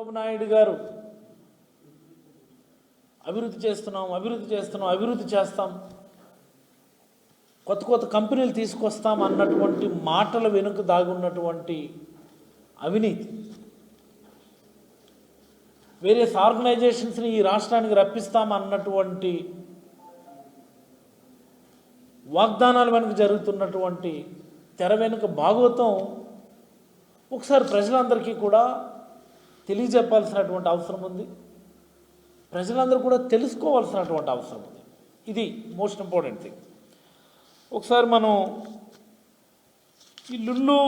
చంద్రబాబు నాయుడు గారు అభివృద్ధి చేస్తాం, కొత్త కొత్త కంపెనీలు తీసుకొస్తాం అన్నటువంటి మాటల వెనుక దాగున్నటువంటి అవినీతి, వేరియస్ ఆర్గనైజేషన్స్ని ఈ రాష్ట్రానికి రప్పిస్తాం అన్నటువంటి వాగ్దానాల వెనుక జరుగుతున్నటువంటి తెర వెనుక భాగవతం ఒకసారి ప్రజలందరికీ కూడా తెలియజెప్పాల్సినటువంటి అవసరం ఉంది. ప్రజలందరూ కూడా తెలుసుకోవాల్సినటువంటి అవసరం ఉంది. ఇది మోస్ట్ ఇంపార్టెంట్ థింగ్. ఒకసారి మనం ఈ లుల్లు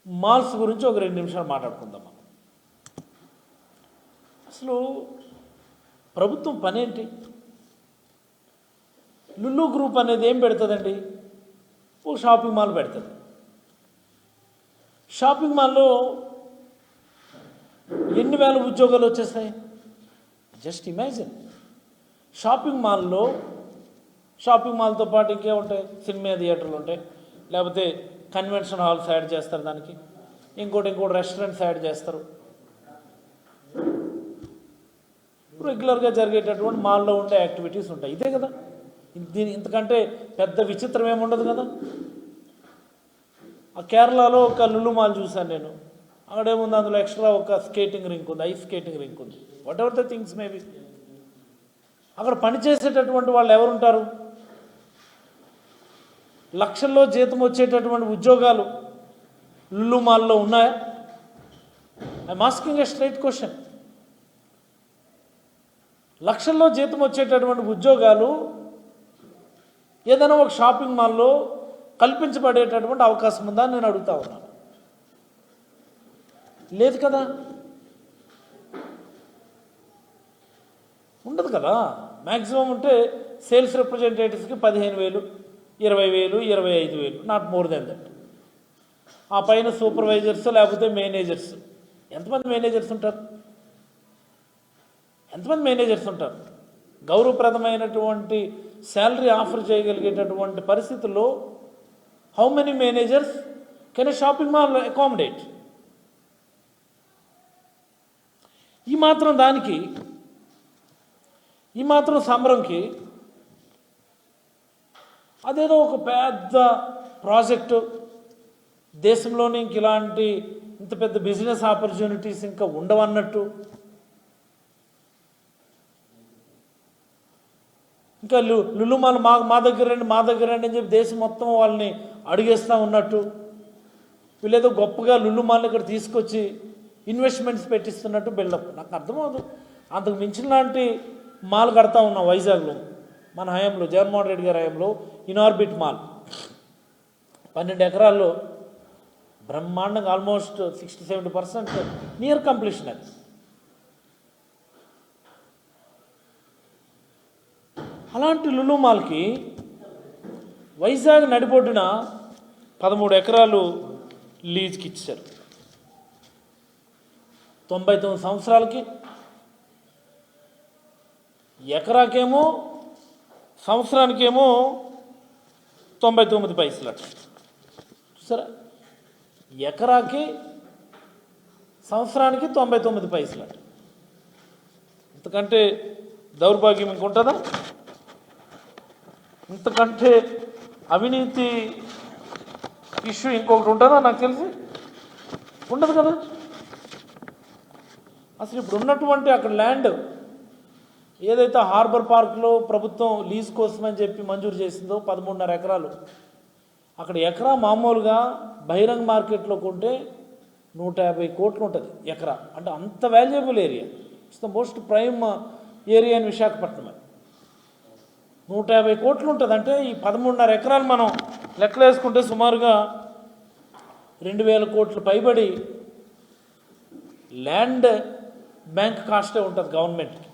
మాల్స్ గురించి ఒక 2 నిమిషాలు మాట్లాడుకుందాం. మనం అసలు ప్రభుత్వం పనేంటి? లుల్లు గ్రూప్ అనేది ఏం పెడుతుందండి? ఓ షాపింగ్ మాల్ పెడుతుంది. షాపింగ్ మాల్లో ఎన్ని వేల ఉద్యోగాలు వచ్చేస్తాయి? Just imagine. షాపింగ్ మాల్తో పాటు ఇంకే ఉంటాయి, సినిమా థియేటర్లు ఉంటాయి, లేకపోతే కన్వెన్షన్ హాల్స్ యాడ్ చేస్తారు, దానికి ఇంకోటి రెస్టారెంట్స్ యాడ్ చేస్తారు. రెగ్యులర్గా జరిగేటటువంటి మాల్లో ఉండే యాక్టివిటీస్ ఉంటాయి. ఇదే కదా, ఇంతకంటే పెద్ద విచిత్రం ఏముండదు కదా. ఆ కేరళలో ఒక లుల్లు మాల్ చూశాను నేను. అక్కడేముంది, అందులో ఎక్స్ట్రా ఒక స్కేటింగ్ రింక్ ఉంది, ఐస్ స్కేటింగ్ రింక్ ఉంది, what ever the things maybe. అక్కడ పనిచేసేటటువంటి వాళ్ళు ఎవరుంటారు? లక్షల్లో జీతం వచ్చేటటువంటి ఉద్యోగాలు లుల్లు మాల్లో ఉన్నాయా? I'm asking a straight question. లక్షల్లో జీతం వచ్చేటటువంటి ఉద్యోగాలు ఏదైనా ఒక షాపింగ్ మాల్లో కల్పించబడేటటువంటి అవకాశం ఉందా అని నేను అడుగుతా ఉన్నాను. లేదు కదా, ఉండదు కదా. మ్యాక్సిమం ఉంటే సేల్స్ రిప్రజెంటేటివ్స్కి 15,000, 20,000, 25,000, నాట్ మోర్ దెన్ దట్. ఆ పైన సూపర్వైజర్స్ లేకపోతే మేనేజర్స్. ఎంతమంది మేనేజర్స్ ఉంటారు? గౌరవప్రదమైనటువంటి శాలరీ ఆఫర్ చేయగలిగేటటువంటి పరిస్థితుల్లో how many managers can A shopping mall accommodate? ఈ మాత్రం సంబరంకి అదేదో ఒక పెద్ద ప్రాజెక్టు, దేశంలోనే ఇంత పెద్ద బిజినెస్ ఆపర్చునిటీస్ ఇంకా ఉండవన్నట్టు, ఇంకా లుల్లు మాల్ మా దగ్గర రండి అని చెప్పి దేశం మొత్తం వాళ్ళని అడిగేస్తూ ఉన్నట్టు, వీళ్ళేదో గొప్పగా లుల్లు మాల్ని ఇక్కడ తీసుకొచ్చి ఇన్వెస్ట్మెంట్స్ పెట్టిస్తున్నట్టు బిల్డప్. నాకు అర్థమవుతుంది. అంతకు మించిన లాంటి మాల్ కడతా ఉన్నాం వైజాగ్లో, మన హయాంలో, జగన్మోహన్ రెడ్డి గారి హయాంలో ఇన్ఆర్బిట్ మాల్ 12 ఎకరాల్లో బ్రహ్మాండంగా ఆల్మోస్ట్ 60-70% నియర్ కంప్లీషన్. అది అలాంటి లుల్లు మాల్కి వైజాగ్ నడిబొడ్డున 13 ఎకరాలు లీజ్కి ఇచ్చారు. 99 సంవత్సరాలకి ఎకరాకేమో, సంవత్సరానికేమో 99 పైసలు. చూసారా, ఎకరాకి సంవత్సరానికి 99 పైసలు. ఇంతకంటే దౌర్భాగ్యం ఇంకుంటుందా? ఇంతకంటే అవినీతి ఇష్యూ ఇంకొకటి ఉంటుందా? నాకు తెలిసి ఉండదు కదా. అసలు ఇప్పుడు ఉన్నటువంటి అక్కడ ల్యాండ్ ఏదైతే హార్బర్ పార్క్లో ప్రభుత్వం లీజ్ కోసమని చెప్పి మంజూరు చేసిందో 13.5 ఎకరాలు, అక్కడ ఎకరా మామూలుగా బహిరంగ మార్కెట్లో కొంటే 150 కోట్లు ఉంటుంది ఎకరా. అంటే అంత valuable area, it's the most prime area in Visakhapatnam. 150 కోట్లు ఉంటుంది. అంటే ఈ 13.5 ఎకరాలు మనం లెక్కలు వేసుకుంటే సుమారుగా 2,000 కోట్లు పైబడి ల్యాండ్ బ్యాంక్ కాస్టే ఉంటుంది గవర్నమెంట్కి.